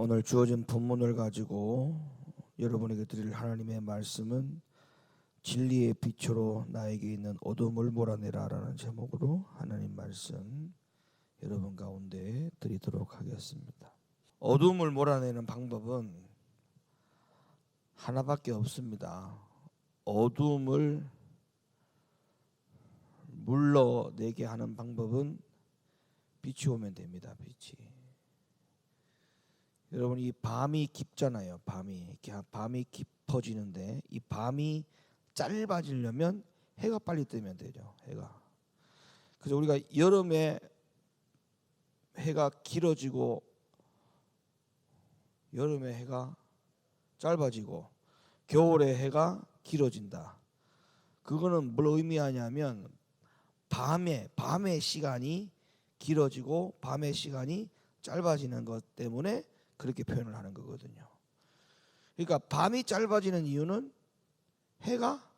오늘 주어진 본문을 가지고 여러분에게 드릴 하나님의 말씀은 진리의 빛으로 나에게 있는 어둠을 몰아내라 라는 제목으로 하나님 말씀 여러분 가운데 드리도록 하겠습니다. 어둠을 몰아내는 방법은 하나밖에 없습니다. 어둠을 물러내게 하는 방법은 빛이 오면 됩니다. 빛이. 여러분, 이 밤이 깊잖아요. 밤이 깊어지는데 이 밤이 짧아지려면 해가 빨리 뜨면 되죠. 해가. 그래서 우리가 여름에 해가 길어지고 여름에 해가 짧아지고 겨울에 해가 길어진다. 그거는 뭘 의미하냐면 밤의 시간이 길어지고 밤의 시간이 짧아지는 것 때문에 그렇게 표현을 하는 거거든요. 그러니까 밤이 짧아지는 이유는 해가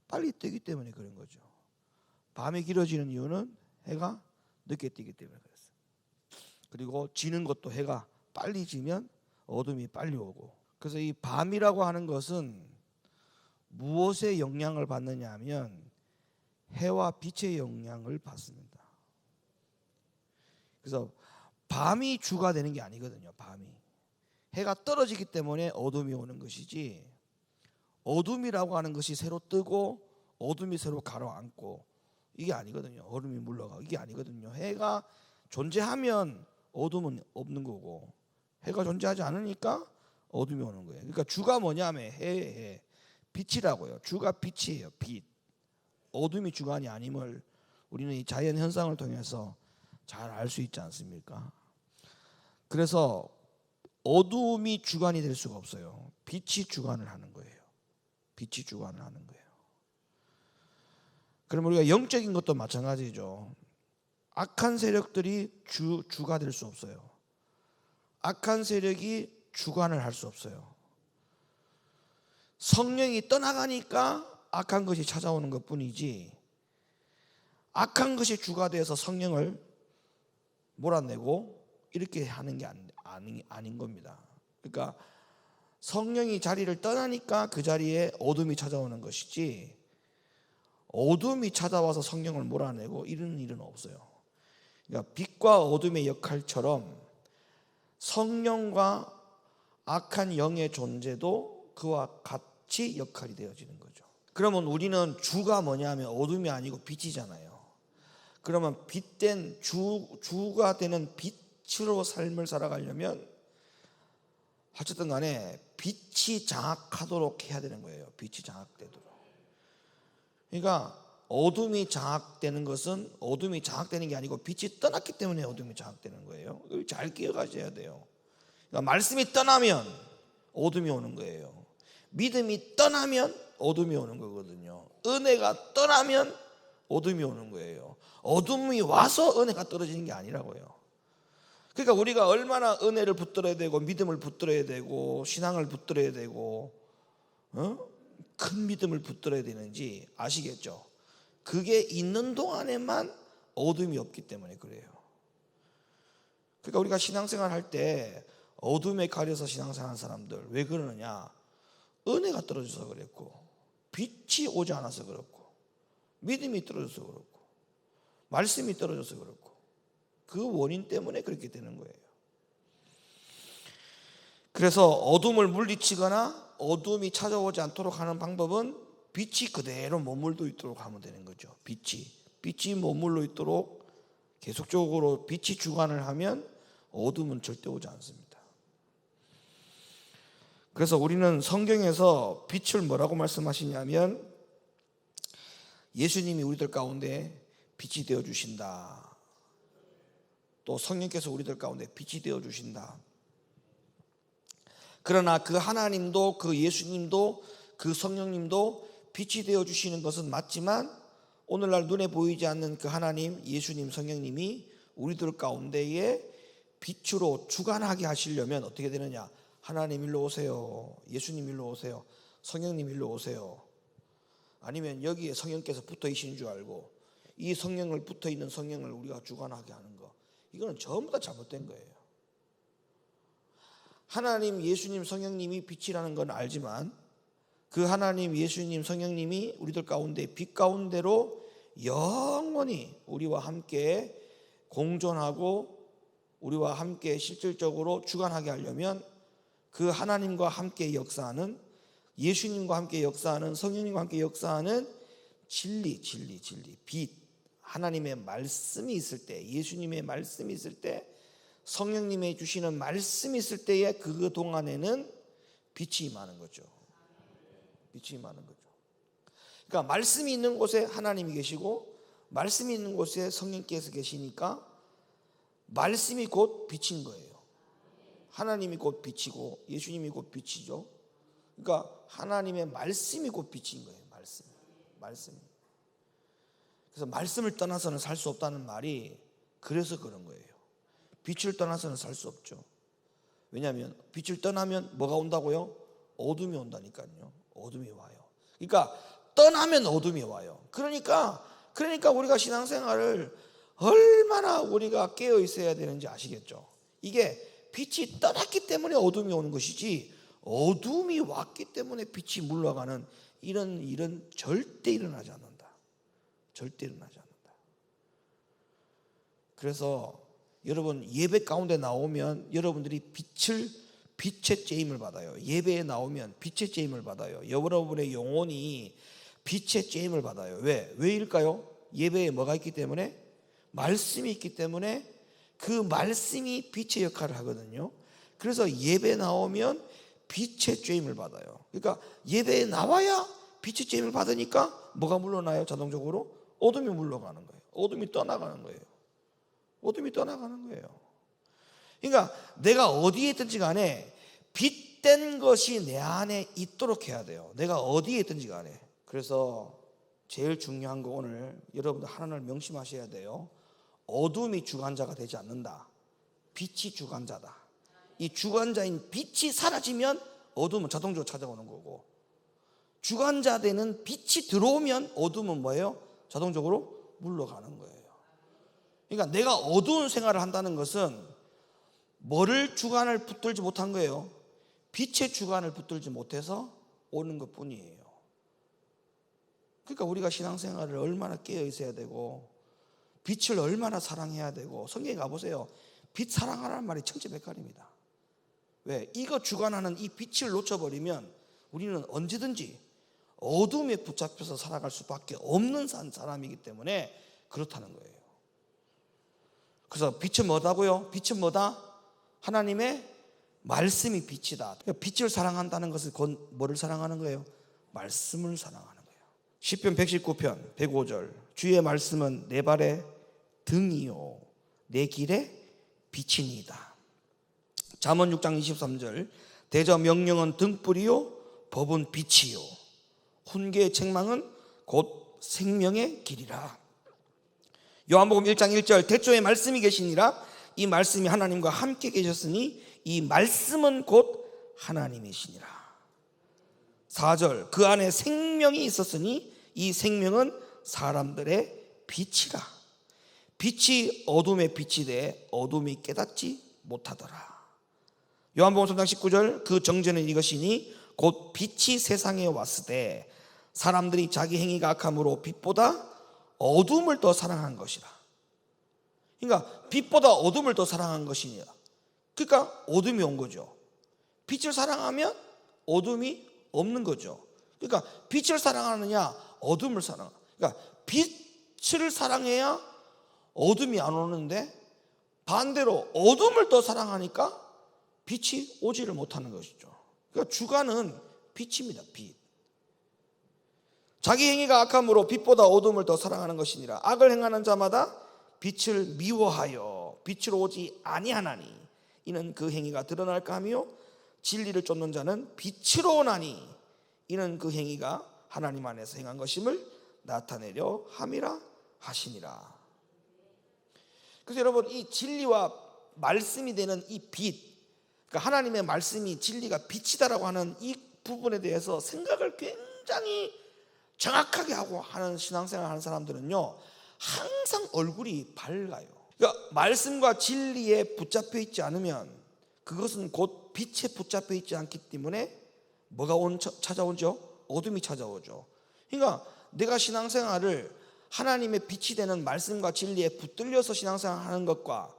빨리 뜨기 때문에 그런 거죠. 밤이 길어지는 이유는 해가 늦게 뜨기 때문에 그랬어요. 그리고 지는 것도 해가 빨리 지면 어둠이 빨리 오고. 그래서 이 밤이라고 하는 것은 무엇의 영향을 받느냐 하면 해와 빛의 영향을 받습니다. 그래서 밤이 주가 되는 게 아니거든요. 밤이 해가 떨어지기 때문에 어둠이 오는 것이지, 어둠이라고 하는 것이 새로 뜨고 어둠이 새로 가로앉고 이게 아니거든요. 어둠이 물러가 이게 아니거든요. 해가 존재하면 어둠은 없는 거고 해가 존재하지 않으니까 어둠이 오는 거예요. 그러니까 주가 뭐냐면 해 빛이라고요. 주가 빛이에요. 빛. 어둠이 주관이 아님을 우리는 이 자연 현상을 통해서 잘 알 수 있지 않습니까? 그래서 어둠이 주관이 될 수가 없어요. 빛이 주관을 하는 거예요. 빛이 주관을 하는 거예요. 그럼 우리가 영적인 것도 마찬가지죠. 악한 세력들이 주가 될 수 없어요. 악한 세력이 주관을 할 수 없어요. 성령이 떠나가니까 악한 것이 찾아오는 것뿐이지, 악한 것이 주가 되어서 성령을 몰아내고 이렇게 하는 게 아닌 겁니다. 그러니까 성령이 자리를 떠나니까 그 자리에 어둠이 찾아오는 것이지, 어둠이 찾아와서 성령을 몰아내고 이런 일은 없어요. 그러니까 빛과 어둠의 역할처럼 성령과 악한 영의 존재도 그와 같이 역할이 되어지는 거죠. 그러면 우리는 주가 뭐냐면 어둠이 아니고 빛이잖아요. 그러면 빛된 주가 되는 빛으로 삶을 살아가려면 어쨌든 간에 빛이 장악하도록 해야 되는 거예요. 빛이 장악되도록. 그러니까 어둠이 장악되는 것은 어둠이 장악되는 게 아니고 빛이 떠났기 때문에 어둠이 장악되는 거예요. 이걸 잘 기억하셔야 돼요. 그러니까 말씀이 떠나면 어둠이 오는 거예요. 믿음이 떠나면 어둠이 오는 거거든요. 은혜가 떠나면 어둠이 오는 거예요. 어둠이 와서 은혜가 떨어지는 게 아니라고요. 그러니까 우리가 얼마나 은혜를 붙들어야 되고 믿음을 붙들어야 되고 신앙을 붙들어야 되고 큰 믿음을 붙들어야 되는지 아시겠죠? 그게 있는 동안에만 어둠이 없기 때문에 그래요. 그러니까 우리가 신앙생활 할 때 어둠에 가려서 신앙생활 하는 사람들 왜 그러느냐? 은혜가 떨어져서 그랬고 빛이 오지 않아서 그렇고 믿음이 떨어져서 그렇고 말씀이 떨어져서 그렇고 그 원인 때문에 그렇게 되는 거예요. 그래서 어둠을 물리치거나 어둠이 찾아오지 않도록 하는 방법은 빛이 그대로 머물러 있도록 하면 되는 거죠. 빛이 머물러 있도록 계속적으로 빛이 주관을 하면 어둠은 절대 오지 않습니다. 그래서 우리는 성경에서 빛을 뭐라고 말씀하시냐면 예수님이 우리들 가운데 빛이 되어 주신다. 또 성령께서 우리들 가운데 빛이 되어 주신다. 그러나 그 하나님도 그 예수님도 그 성령님도 빛이 되어 주시는 것은 맞지만 오늘날 눈에 보이지 않는 그 하나님, 예수님, 성령님이 우리들 가운데에 빛으로 주관하게 하시려면 어떻게 되느냐? 하나님 일로 오세요. 예수님 일로 오세요. 성령님 일로 오세요. 아니면 여기에 성령께서 붙어 계신 줄 알고 이 성령을 붙어 있는 성령을 우리가 주관하게 하는 거, 이거는 전부 다 잘못된 거예요. 하나님, 예수님, 성령님이 빛이라는 건 알지만 그 하나님, 예수님, 성령님이 우리들 가운데 빛 가운데로 영원히 우리와 함께 공존하고 우리와 함께 실질적으로 주관하게 하려면 그 하나님과 함께 역사하는, 예수님과 함께 역사하는, 성령님과 함께 역사하는 진리, 빛, 하나님의 말씀이 있을 때, 예수님의 말씀이 있을 때, 성령님의 주시는 말씀이 있을 때에 그 동안에는 빛이 임하는 거죠. 빛이 임하는 거죠. 그러니까 말씀이 있는 곳에 하나님이 계시고 말씀이 있는 곳에 성령께서 계시니까 말씀이 곧 빛인 거예요. 하나님이 곧 빛이고 예수님이 곧 빛이죠. 그러니까 하나님의 말씀이 곧 빛인 거예요. 말씀. 그래서 말씀을 떠나서는 살 수 없다는 말이 그래서 그런 거예요. 빛을 떠나서는 살 수 없죠. 왜냐하면 빛을 떠나면 뭐가 온다고요? 어둠이 온다니까요. 어둠이 와요. 그러니까 떠나면 어둠이 와요. 그러니까 우리가 신앙생활을 얼마나 우리가 깨어 있어야 되는지 아시겠죠? 이게 빛이 떠났기 때문에 어둠이 오는 것이지 어둠이 왔기 때문에 빛이 물러가는 이런 일은 절대 일어나지 않는다. 절대 일어나지 않는다. 그래서 여러분 예배 가운데 나오면 여러분들이 빛의 째임을 받아요. 예배에 나오면 빛의 째임을 받아요. 여러분의 영혼이 빛의 째임을 받아요. 왜일까요? 예배에 뭐가 있기 때문에? 말씀이 있기 때문에 그 말씀이 빛의 역할을 하거든요. 그래서 예배 나오면 빛의 째임을 받아요. 그러니까 예배에 나와야 빛의 째임을 받으니까 뭐가 물러나요? 자동적으로 어둠이 물러가는 거예요. 어둠이 떠나가는 거예요. 어둠이 떠나가는 거예요. 그러니까 내가 어디에 있든지 간에 빛된 것이 내 안에 있도록 해야 돼요. 내가 어디에 있든지 간에. 그래서 제일 중요한 거 오늘 여러분들 하나를 명심하셔야 돼요. 어둠이 주관자가 되지 않는다. 빛이 주관자다. 이 주관자인 빛이 사라지면 어둠은 자동적으로 찾아오는 거고, 주관자 되는 빛이 들어오면 어둠은 뭐예요? 자동적으로 물러가는 거예요. 그러니까 내가 어두운 생활을 한다는 것은 뭐를 주관을 붙들지 못한 거예요? 빛의 주관을 붙들지 못해서 오는 것 뿐이에요. 그러니까 우리가 신앙생활을 얼마나 깨어 있어야 되고 빛을 얼마나 사랑해야 되고, 성경에 가보세요. 빛 사랑하라는 말이 천지백갈입니다. 왜? 이거 주관하는 이 빛을 놓쳐버리면 우리는 언제든지 어둠에 붙잡혀서 살아갈 수밖에 없는 사람이기 때문에 그렇다는 거예요. 그래서 빛은 뭐다고요? 빛은 뭐다? 하나님의 말씀이 빛이다. 그러니까 빛을 사랑한다는 것은 곧 뭐를 사랑하는 거예요? 말씀을 사랑하는 거예요. 시편 119편 105절 주의 말씀은 내 발의 등이요 내 길의 빛이니이다. 잠언 6장 23절 대저 명령은 등불이요 법은 빛이요 훈계의 책망은 곧 생명의 길이라. 요한복음 1장 1절 태초에 말씀이 계시니라. 이 말씀이 하나님과 함께 계셨으니 이 말씀은 곧 하나님이시니라. 4절 그 안에 생명이 있었으니 이 생명은 사람들의 빛이라. 빛이 어둠의 빛이 돼 어둠이 깨닫지 못하더라. 요한복음 3장 19절 그 정죄는 이것이니 곧 빛이 세상에 왔을 때 사람들이 자기 행위가 악함으로 빛보다 어둠을 더 사랑한 것이라. 그러니까 빛보다 어둠을 더 사랑한 것이냐. 그러니까 어둠이 온 거죠. 빛을 사랑하면 어둠이 없는 거죠. 그러니까 빛을 사랑하느냐 어둠을 사랑하느냐. 그러니까 빛을 사랑해야 어둠이 안 오는데 반대로 어둠을 더 사랑하니까 빛이 오지를 못하는 것이죠. 그러니까 주관은 빛입니다. 빛. 자기 행위가 악함으로 빛보다 어둠을 더 사랑하는 것이니라. 악을 행하는 자마다 빛을 미워하여 빛으로 오지 아니하나니 이는 그 행위가 드러날까 하며 진리를 쫓는 자는 빛으로 오나니 이는 그 행위가 하나님 안에서 행한 것임을 나타내려 함이라 하시니라. 그래서 여러분 이 진리와 말씀이 되는 이 빛, 그러니까 하나님의 말씀이 진리가 빛이다라고 하는 이 부분에 대해서 생각을 굉장히 정확하게 하고 하는 신앙생활 하는 사람들은요 항상 얼굴이 밝아요. 그러니까 말씀과 진리에 붙잡혀 있지 않으면 그것은 곧 빛에 붙잡혀 있지 않기 때문에 뭐가 찾아오죠? 어둠이 찾아오죠. 그러니까 내가 신앙생활을 하나님의 빛이 되는 말씀과 진리에 붙들려서 신앙생활을 하는 것과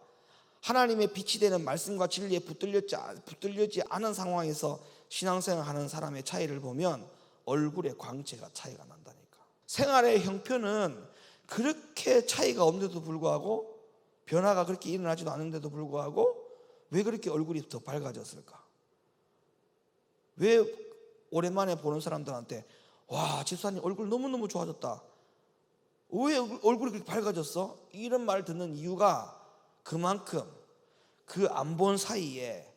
하나님의 빛이 되는 말씀과 진리에 붙들리지 않은 상황에서 신앙생활을 하는 사람의 차이를 보면 얼굴의 광채가 차이가 난다니까. 생활의 형편은 그렇게 차이가 없는데도 불구하고, 변화가 그렇게 일어나지도 않는데도 불구하고 왜 그렇게 얼굴이 더 밝아졌을까? 왜 오랜만에 보는 사람들한테 와, 집사님 얼굴 너무너무 좋아졌다, 왜 얼굴이 그렇게 밝아졌어? 이런 말 듣는 이유가 그만큼 그 안 본 사이에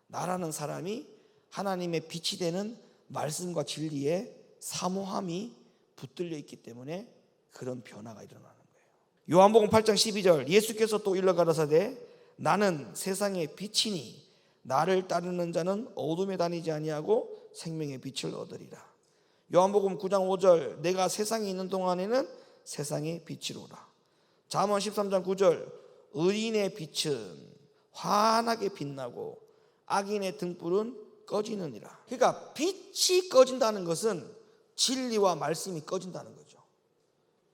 나라는 사람이 하나님의 빛이 되는 말씀과 진리에 사모함이 붙들려 있기 때문에 그런 변화가 일어나는 거예요. 요한복음 8장 12절, 예수께서 또 일러 가라사대 나는 세상의 빛이니 나를 따르는 자는 어둠에 다니지 아니하고 생명의 빛을 얻으리라. 요한복음 9장 5절, 내가 세상에 있는 동안에는 세상의 빛이로라. 잠언 13장 9절, 의인의 빛은 환하게 빛나고 악인의 등불은 꺼지느니라. 그러니까 빛이 꺼진다는 것은 진리와 말씀이 꺼진다는 거죠.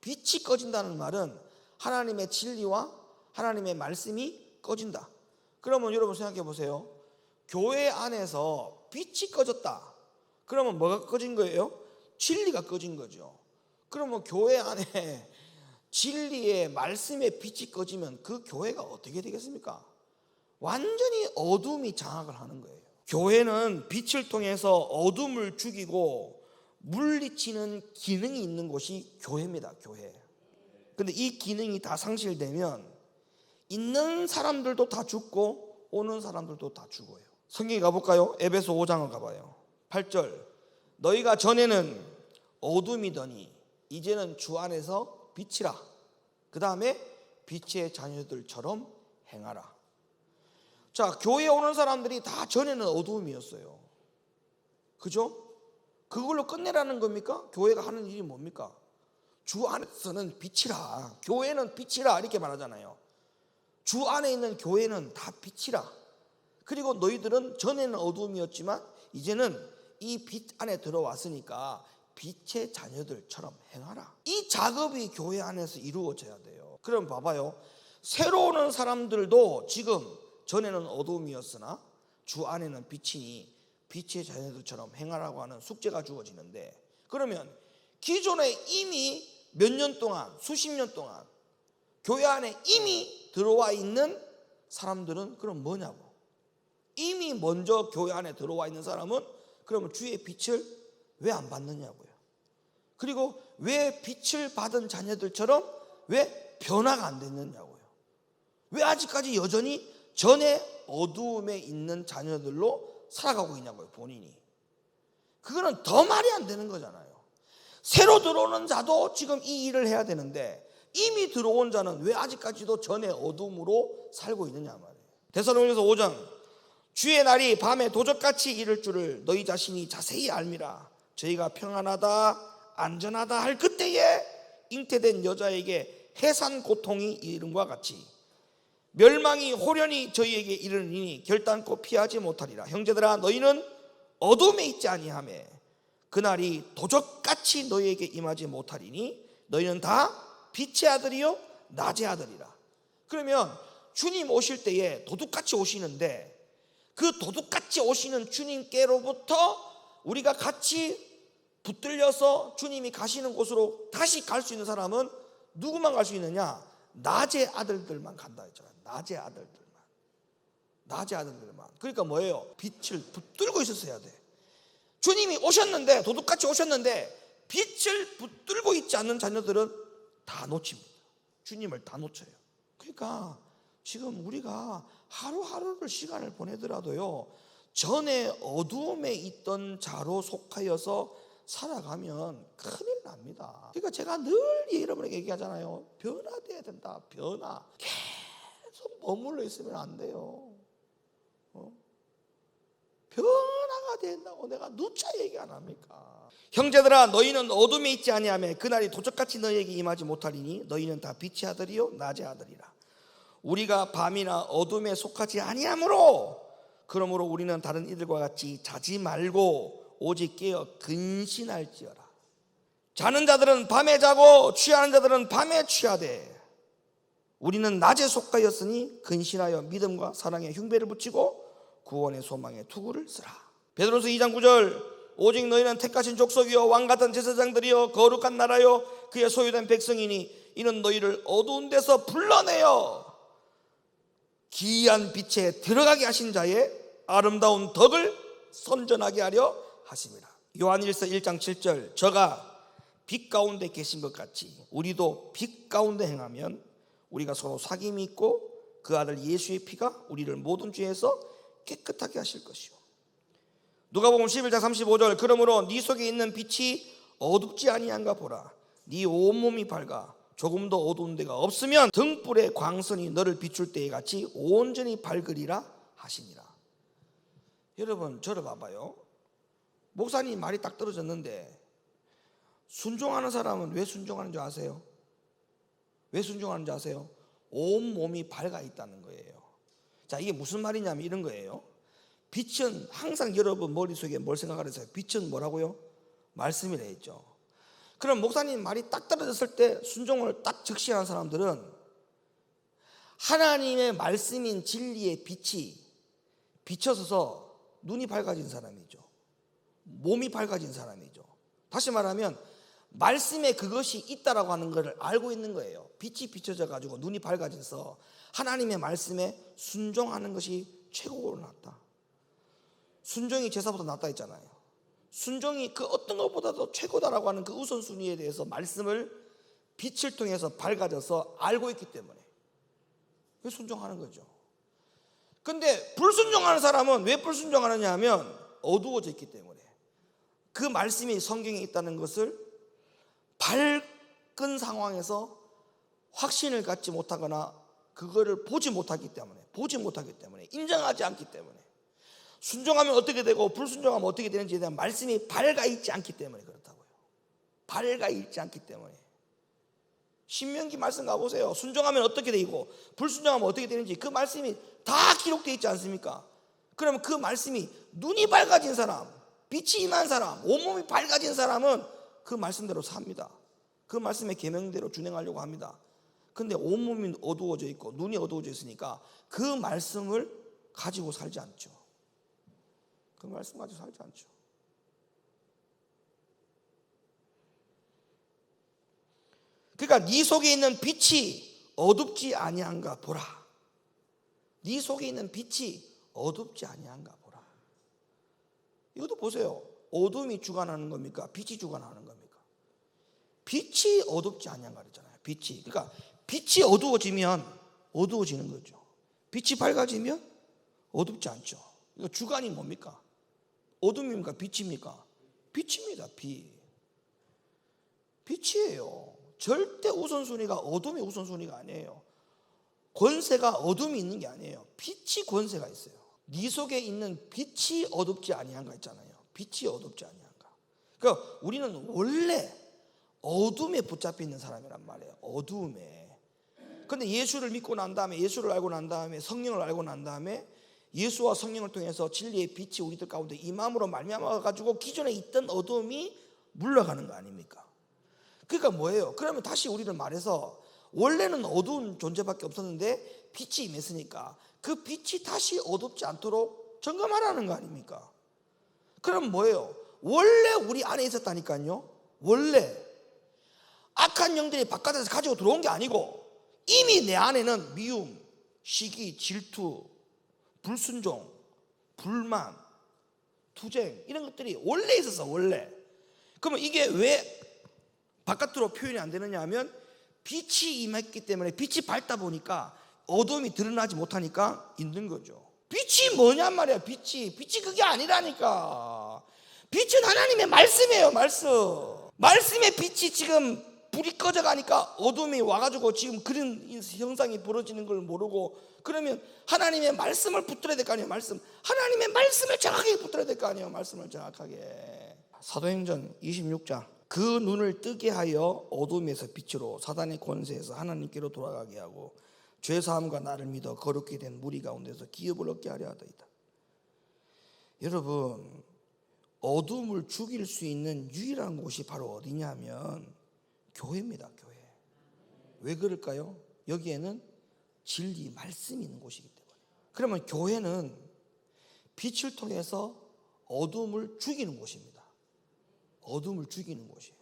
빛이 꺼진다는 말은 하나님의 진리와 하나님의 말씀이 꺼진다. 그러면 여러분 생각해 보세요. 교회 안에서 빛이 꺼졌다. 그러면 뭐가 꺼진 거예요? 진리가 꺼진 거죠. 그러면 교회 안에 진리의 말씀의 빛이 꺼지면 그 교회가 어떻게 되겠습니까? 완전히 어둠이 장악을 하는 거예요. 교회는 빛을 통해서 어둠을 죽이고 물리치는 기능이 있는 곳이 교회입니다. 교회. 근데 이 기능이 다 상실되면 있는 사람들도 다 죽고 오는 사람들도 다 죽어요. 성경에 가볼까요? 에베소 5장을 가봐요. 8절, 너희가 전에는 어둠이더니 이제는 주 안에서 빛이라. 그 다음에 빛의 자녀들처럼 행하라. 자, 교회에 오는 사람들이 다 전에는 어두움이었어요. 그죠? 그걸로 끝내라는 겁니까? 교회가 하는 일이 뭡니까? 주 안에서는 빛이라. 교회는 빛이라 이렇게 말하잖아요. 주 안에 있는 교회는 다 빛이라. 그리고 너희들은 전에는 어두움이었지만 이제는 이 빛 안에 들어왔으니까 빛의 자녀들처럼 행하라. 이 작업이 교회 안에서 이루어져야 돼요. 그럼 봐봐요. 새로 오는 사람들도 지금 전에는 어두움이었으나 주 안에는 빛이니 빛의 자녀들처럼 행하라고 하는 숙제가 주어지는데, 그러면 기존에 이미 몇 년 동안, 수십 년 동안 교회 안에 이미 들어와 있는 사람들은 그럼 뭐냐고. 이미 먼저 교회 안에 들어와 있는 사람은 그러면 주의 빛을 왜 안 받느냐고요. 그리고 왜 빛을 받은 자녀들처럼 왜 변화가 안 됐느냐고요. 왜 아직까지 여전히 전에 어두움에 있는 자녀들로 살아가고 있냐고요. 본인이. 그거는 더 말이 안 되는 거잖아요. 새로 들어오는 자도 지금 이 일을 해야 되는데 이미 들어온 자는 왜 아직까지도 전에 어둠으로 살고 있느냐 말이에요. 데살로니가서 5장, 주의 날이 밤에 도적같이 이를 줄을 너희 자신이 자세히 알미라. 저희가 평안하다 안전하다 할 그때에 잉태된 여자에게 해산 고통이 이름과 같이 멸망이 호련히 저희에게 이르니 결단코 피하지 못하리라. 형제들아, 너희는 어둠에 있지 아니하며 그날이 도적같이 너희에게 임하지 못하리니 너희는 다 빛의 아들이요 낮의 아들이라. 그러면 주님 오실 때에 도둑같이 오시는데 그 도둑같이 오시는 주님께로부터 우리가 같이 붙들려서 주님이 가시는 곳으로 다시 갈 수 있는 사람은 누구만 갈 수 있느냐? 낮의 아들들만 간다 했잖아요. 낮의 아들들만. 그러니까 뭐예요? 빛을 붙들고 있었어야 돼. 주님이 오셨는데, 도둑같이 오셨는데 빛을 붙들고 있지 않는 자녀들은 다 놓칩니다. 주님을 다 놓쳐요. 그러니까 지금 우리가 하루하루를 시간을 보내더라도요, 전에 어두움에 있던 자로 속하여서 살아가면 큰일 납니다. 그러니까 제가 늘 여러분에게 얘기하잖아요. 변화돼야 된다. 변화. 계속 머물러 있으면 안 돼요. 변화가 된다고 내가 누차 얘기 안 합니까? 형제들아, 너희는 어둠에 있지 아니하며 그날이 도적같이 너희에게 임하지 못하리니 너희는 다 빛의 아들이요 낮의 아들이라. 우리가 밤이나 어둠에 속하지 아니하므로 그러므로 우리는 다른 이들과 같이 자지 말고 오직 깨어 근신할지어라. 자는 자들은 밤에 자고 취하는 자들은 밤에 취하되 우리는 낮에 속하였으니 근신하여 믿음과 사랑에 흉배를 붙이고 구원의 소망에 투구를 쓰라. 베드로서 2장 9절 오직 너희는 택하신 족속이요 왕같은 제사장들이요 거룩한 나라요 그의 소유된 백성이니 이는 너희를 어두운 데서 불러내어 기이한 빛에 들어가게 하신 자의 아름다운 덕을 선전하게 하려 하심이라. 요한일서 1장 7절 저가 빛 가운데 계신 것 같이 우리도 빛 가운데 행하면 우리가 서로 사귐이 있고 그 아들 예수의 피가 우리를 모든 죄에서 깨끗하게 하실 것이요. 누가복음 11장 35절 그러므로 네 속에 있는 빛이 어둡지 아니한가 보라. 네 온몸이 밝아 조금도 어두운 데가 없으면 등불의 광선이 너를 비출 때에 같이 온전히 밝으리라 하시니라. 여러분 저를 봐봐요. 목사님 말이 딱 떨어졌는데 순종하는 사람은 왜 순종하는 줄 아세요? 왜 순종하는 줄 아세요? 온몸이 밝아 있다는 거예요. 자, 이게 무슨 말이냐면 이런 거예요. 빛은 항상 여러분 머릿속에 뭘 생각하세요? 빛은 뭐라고요? 말씀이라 했죠. 그럼 목사님 말이 딱 떨어졌을 때 순종을 딱 즉시하는 사람들은 하나님의 말씀인 진리의 빛이 비춰서서 눈이 밝아진 사람이죠. 몸이 밝아진 사람이죠. 다시 말하면 말씀에 그것이 있다라고 하는 것을 알고 있는 거예요. 빛이 비춰져 가지고 눈이 밝아져서 하나님의 말씀에 순종하는 것이 최고로 낫다. 순종이 제사보다 낫다 했잖아요. 순종이 그 어떤 것보다도 최고다라고 하는 그 우선순위에 대해서 말씀을 빛을 통해서 밝아져서 알고 있기 때문에 순종하는 거죠. 근데 불순종하는 사람은 왜 불순종하느냐 하면 어두워져 있기 때문에 그 말씀이 성경에 있다는 것을 밝은 상황에서 확신을 갖지 못하거나 그거를 보지 못하기 때문에 인정하지 않기 때문에 순종하면 어떻게 되고 불순종하면 어떻게 되는지에 대한 말씀이 밝아 있지 않기 때문에 그렇다고요. 밝아 있지 않기 때문에. 신명기 말씀 가보세요. 순종하면 어떻게 되고 불순종하면 어떻게 되는지 그 말씀이 다 기록되어 있지 않습니까? 그러면 그 말씀이 눈이 밝아진 사람, 빛이 임한 사람, 온몸이 밝아진 사람은 그 말씀대로 삽니다. 그 말씀의 계명대로 준행하려고 합니다. 근데 온몸이 어두워져 있고 눈이 어두워져 있으니까 그 말씀을 가지고 살지 않죠. 그 말씀 가지고 살지 않죠. 그러니까 네 속에 있는 빛이 어둡지 아니한가 보라. 네 속에 있는 빛이 어둡지 아니한가 보라. 이것도 보세요. 어둠이 주관하는 겁니까? 빛이 주관하는 겁니까? 빛이 어둡지 아니한가 그랬잖아요. 빛이. 그러니까 빛이 어두워지면 어두워지는 거죠. 빛이 밝아지면 어둡지 않죠. 이거 주관이 뭡니까? 어둠입니까? 빛입니까? 빛입니다. 빛이에요. 절대 우선순위가 어둠이 우선순위가 아니에요. 권세가 어둠이 있는 게 아니에요. 빛이 권세가 있어요. 네 속에 있는 빛이 어둡지 아니한가 했잖아요. 빛이 어둡지 아니한가. 그러니까 우리는 원래 어둠에 붙잡혀 있는 사람이란 말이에요. 어둠에. 근데 예수를 믿고 난 다음에 예수를 알고 난 다음에 성령을 알고 난 다음에 예수와 성령을 통해서 진리의 빛이 우리들 가운데 임함으로 말미암아 가지고 기존에 있던 어둠이 물러가는 거 아닙니까? 그러니까 뭐예요? 그러면 다시 우리를 말해서 원래는 어두운 존재밖에 없었는데 빛이 임했으니까 그 빛이 다시 어둡지 않도록 점검하라는 거 아닙니까? 그럼 뭐예요? 원래 우리 안에 있었다니까요. 원래 악한 영들이 바깥에서 가지고 들어온 게 아니고 이미 내 안에는 미움, 시기, 질투, 불순종, 불만, 투쟁 이런 것들이 원래 있었어. 원래. 그러면 이게 왜 바깥으로 표현이 안 되느냐 하면 빛이 임했기 때문에 빛이 밝다 보니까 어둠이 드러나지 못하니까 있는 거죠. 빛이 뭐냔 말이야. 빛이 그게 아니라니까. 빛은 하나님의 말씀이에요. 말씀의 빛이 지금 불이 꺼져가니까 어둠이 와가지고 지금 그런 현상이 벌어지는 걸 모르고 그러면 하나님의 말씀을 붙들어야 될 거 아니에요. 하나님의 말씀을 정확하게 붙들어야 될 거 아니에요. 말씀을 정확하게. 사도행전 26장 그 눈을 뜨게 하여 어둠에서 빛으로 사단의 권세에서 하나님께로 돌아가게 하고 죄사함과 나를 믿어 거룩게 된 무리 가운데서 기업을 얻게 하려 하더이다. 여러분, 어둠을 죽일 수 있는 유일한 곳이 바로 어디냐면 교회입니다. 교회. 왜 그럴까요? 여기에는 진리, 말씀이 있는 곳이기 때문에. 그러면 교회는 빛을 통해서 어둠을 죽이는 곳입니다. 어둠을 죽이는 곳이에요.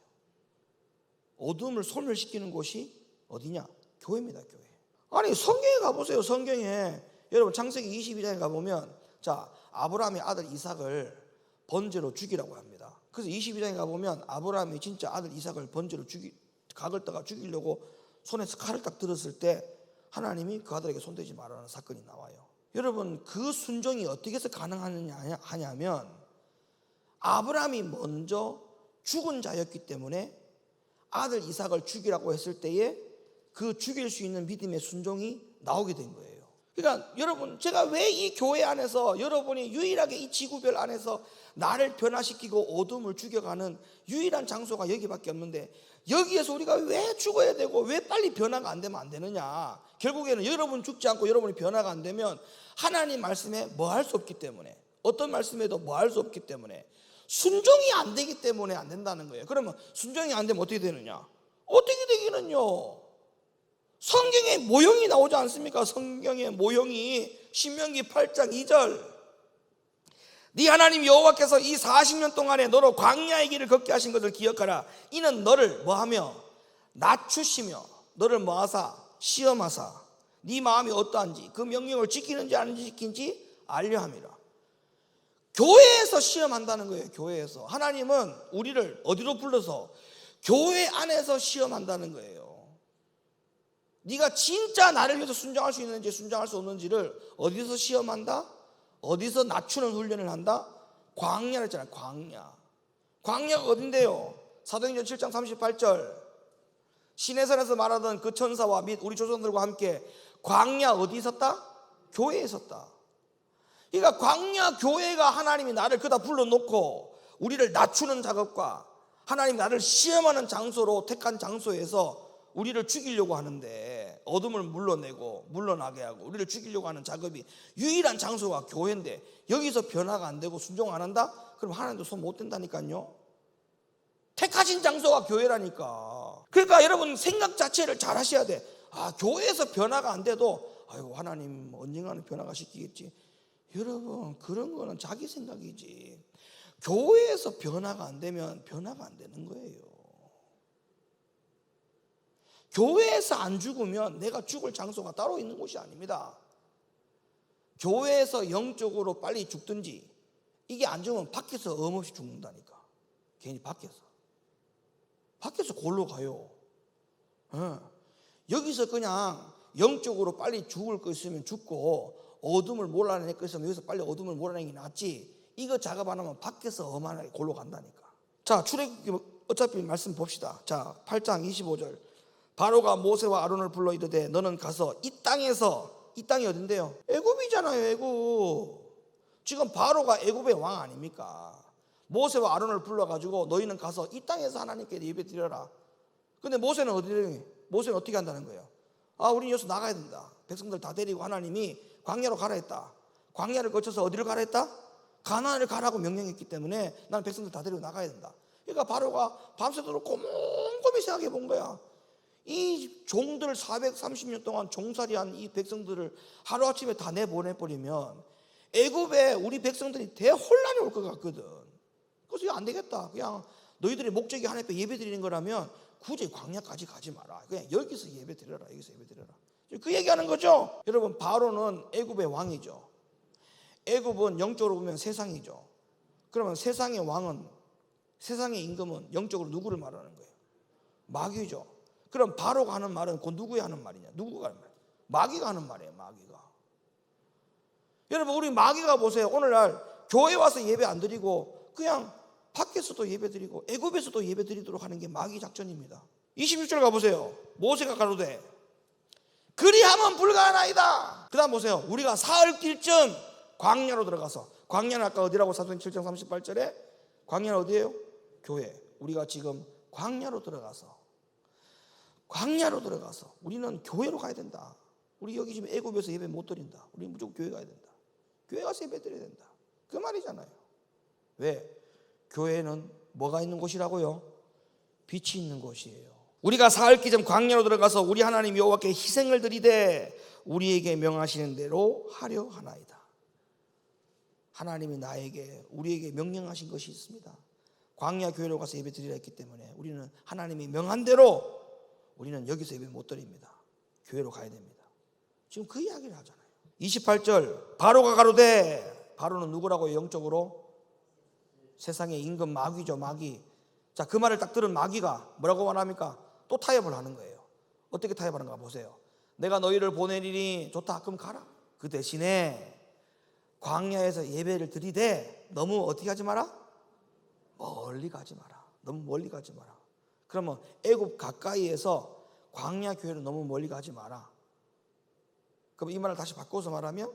어둠을 소멸시키는 곳이 어디냐? 교회입니다. 교회. 아니, 성경에 가보세요. 성경에 여러분 창세기 22장에 가보면, 자, 아브라함의 아들 이삭을 번제로 죽이라고 합니다. 그래서 22장에 가보면 아브라함이 진짜 아들 이삭을 번제로 각을 떠가 죽이려고 손에서 칼을 딱 들었을 때 하나님이 그 아들에게 손대지 말라는 사건이 나와요. 여러분, 그 순종이 어떻게 해서 가능하느냐 하냐면 아브라함이 먼저 죽은 자였기 때문에 아들 이삭을 죽이라고 했을 때에 그 죽일 수 있는 믿음의 순종이 나오게 된 거예요. 그러니까 여러분, 제가 왜 이 교회 안에서 여러분이 유일하게 이 지구별 안에서 나를 변화시키고 어둠을 죽여가는 유일한 장소가 여기밖에 없는데, 여기에서 우리가 왜 죽어야 되고 왜 빨리 변화가 안 되면 안 되느냐. 결국에는 여러분 죽지 않고 여러분이 변화가 안 되면 하나님 말씀에 뭐 할 수 없기 때문에, 어떤 말씀에도 뭐 할 수 없기 때문에, 순종이 안 되기 때문에 안 된다는 거예요. 그러면 순종이 안 되면 어떻게 되느냐? 어떻게 되기는요? 성경에 모형이 나오지 않습니까? 성경의 모형이 신명기 8장 2절, 네 하나님 여호와께서 이 40년 동안에 너로 광야의 길을 걷게 하신 것을 기억하라. 이는 너를 뭐하며 낮추시며 너를 뭐하사 시험하사 네 마음이 어떠한지 그 명령을 지키는지 안 지키는지 알려 함이라. 교회에서 시험한다는 거예요. 교회에서. 하나님은 우리를 어디로 불러서? 교회 안에서 시험한다는 거예요. 네가 진짜 나를 위해서 순종할 수 있는지 순종할 수 없는지를 어디서 시험한다? 어디서 낮추는 훈련을 한다? 광야를 했잖아요. 광야가 어딘데요? 사도행전 7장 38절, 시내산에서 말하던 그 천사와 및 우리 조상들과 함께 광야 어디 있었다? 교회에 있었다. 그러니까 광야 교회가 하나님이 나를 그다 불러놓고 우리를 낮추는 작업과 하나님 나를 시험하는 장소로 택한 장소에서 우리를 죽이려고 하는데, 어둠을 물러나게 하고 우리를 죽이려고 하는 작업이 유일한 장소가 교회인데, 여기서 변화가 안 되고 순종 안 한다? 그럼 하나님도 손 못 댄다니까요. 택하신 장소가 교회라니까. 그러니까 여러분 생각 자체를 잘 하셔야 돼. 교회에서 변화가 안 돼도 아이고 하나님 언젠가는 변화가 시키겠지. 여러분, 그런 거는 자기 생각이지. 교회에서 변화가 안 되면 변화가 안 되는 거예요. 교회에서 안 죽으면 내가 죽을 장소가 따로 있는 곳이 아닙니다. 교회에서 영적으로 빨리 죽든지, 이게 안 죽으면 밖에서 엄없이 죽는다니까. 괜히 밖에서 골로 가요. 여기서 그냥 영적으로 빨리 죽을 거 있으면 죽고 어둠을 몰아낼 거 있으면 여기서 빨리 어둠을 몰아내기 낫지, 이거 작업 안 하면 밖에서 엄하게 골로 간다니까. 자, 출애굽기 어차피 말씀 봅시다. 자, 8장 25절, 바로가 모세와 아론을 불러 이르되 너는 가서 이 땅에서, 이 땅이 어딘데요? 애굽이잖아요. 애굽. 지금 바로가 애굽의 왕 아닙니까? 모세와 아론을 불러가지고 너희는 가서 이 땅에서 하나님께 예배 드려라. 근데 모세는 모세는 어떻게 한다는 거예요? 우리 여기서 나가야 된다. 백성들 다 데리고 하나님이 광야로 가라 했다. 광야를 거쳐서 어디를 가라 했다? 가나안을 가라고 명령했기 때문에 나는 백성들 다 데리고 나가야 된다. 그러니까 바로가 밤새도록 곰곰이 생각해 본 거야. 이 종들 430년 동안 종살이한 이 백성들을 하루아침에 다 내보내버리면 애굽에 우리 백성들이 대혼란이 올 것 같거든. 그래서 이거 안 되겠다. 그냥 너희들의 목적이 하나님 앞에 예배 드리는 거라면 굳이 광야까지 가지 마라. 그냥 여기서 예배 드려라. 여기서 예배 드려라. 그 얘기하는 거죠. 여러분, 바로는 애굽의 왕이죠. 애굽은 영적으로 보면 세상이죠. 그러면 세상의 왕은, 세상의 임금은 영적으로 누구를 말하는 거예요? 마귀죠. 그럼 바로가 하는 말은 그 누구에 하는 말이냐? 누구가 하는 말이야? 마귀가 하는 말이에요. 마귀가. 여러분, 우리 마귀가 보세요. 오늘날 교회 와서 예배 안 드리고 그냥 밖에서도 예배 드리고 애굽에서도 예배 드리도록 하는 게 마귀 작전입니다. 26절 가보세요. 모세가 가로되 그리하면 불가하나이다. 그 다음 보세요. 우리가 사흘 뛸쯤 광야로 들어가서, 광야는 아까 어디라고? 사도행전 7장 38절에 광야는 어디예요? 교회. 우리가 지금 광야로 들어가서 우리는 교회로 가야 된다. 우리 여기 지금 애굽에서 예배 못 드린다. 우리 무조건 교회 가야 된다. 교회 가서 예배 드려야 된다. 그 말이잖아요. 왜? 교회는 뭐가 있는 곳이라고요? 빛이 있는 곳이에요. 우리가 사흘 기점 광야로 들어가서 우리 하나님 여호와께 희생을 드리되 우리에게 명하시는 대로 하려 하나이다. 하나님이 우리에게 명령하신 것이 있습니다. 광야 교회로 가서 예배 드리라 했기 때문에 우리는 하나님이 명한 대로 우리는 여기서 예배 못 드립니다. 교회로 가야 됩니다. 지금 그 이야기를 하잖아요. 28절 바로가 가로되, 바로는 누구라고요? 영적으로 세상의 임금 마귀죠. 마귀. 자, 그 말을 딱 들은 마귀가 뭐라고 말합니까? 또 타협을 하는 거예요. 어떻게 타협하는가 보세요. 내가 너희를 보내리니 좋다. 그럼 가라. 그 대신에 광야에서 예배를 드리되 너무 어떻게 하지 마라? 멀리 가지 마라. 너무 멀리 가지 마라. 그러면 애굽 가까이에서 광야 교회로 너무 멀리 가지 마라. 그럼 이 말을 다시 바꿔서 말하면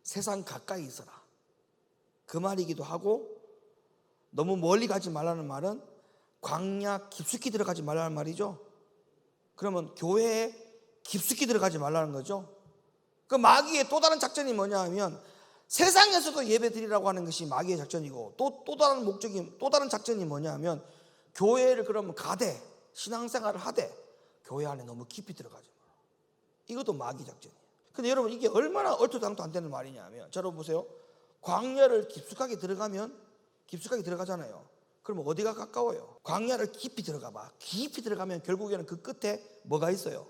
세상 가까이 있어라. 그 말이기도 하고, 너무 멀리 가지 말라는 말은 광야 깊숙이 들어가지 말라는 말이죠. 그러면 교회에 깊숙이 들어가지 말라는 거죠. 그 마귀의 또 다른 작전이 뭐냐 하면 세상에서도 예배 드리라고 하는 것이 마귀의 작전이고, 또 다른 목적이, 또 다른 작전이 뭐냐 하면 교회를 그러면 가되 신앙생활을 하되 교회 안에 너무 깊이 들어가지 마라. 이것도 마귀 작전이에요. 근데 여러분, 이게 얼마나 얼토당토 안 되는 말이냐 하면, 자, 여러분 보세요. 광야를 깊숙하게 들어가잖아요. 그러면 어디가 가까워요? 광야를 깊이 들어가 봐. 깊이 들어가면 결국에는 그 끝에 뭐가 있어요?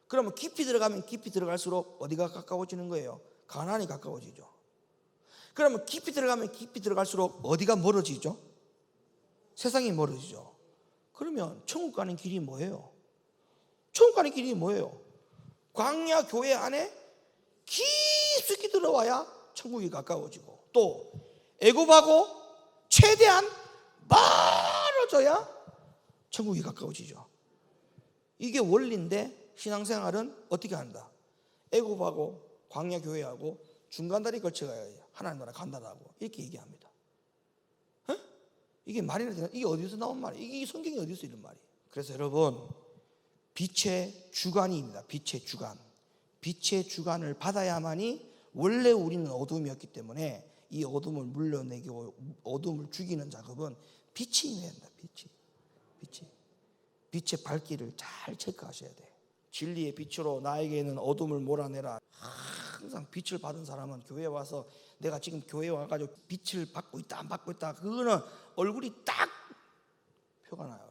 그러면 깊이 들어갈수록 어디가 가까워지는 거예요? 가나안이 가까워지죠. 그러면 깊이 들어갈수록 어디가 멀어지죠? 세상이 멀어지죠. 그러면 천국 가는 길이 뭐예요? 광야 교회 안에 깊숙이 들어와야 천국이 가까워지고, 또 애굽하고 최대한 멀어져야 천국이 가까워지죠. 이게 원리인데 신앙생활은 어떻게 한다? 애굽하고 광야 교회하고 중간다리 걸쳐가야 하나님 나라 간다라고 이렇게 얘기합니다. 이게 말이나 되나? 이게 어디서 나온 말이에요? 이게 성경이 어디서 이런 말이에요? 그래서 여러분, 빛의 주관입니다. 빛의 주관을 받아야만이, 원래 우리는 어둠이었기 때문에 이 어둠을 물려내고 어둠을 죽이는 작업은 빛이 있어야 된다. 빛의 발길을 잘 체크하셔야 돼. 진리의 빛으로 나에게는 어둠을 몰아내라. 항상 빛을 받은 사람은 교회에 와서 내가 지금 교회에 와가지고 빛을 받고 있다 안 받고 있다, 그거는 얼굴이 딱 표가 나요.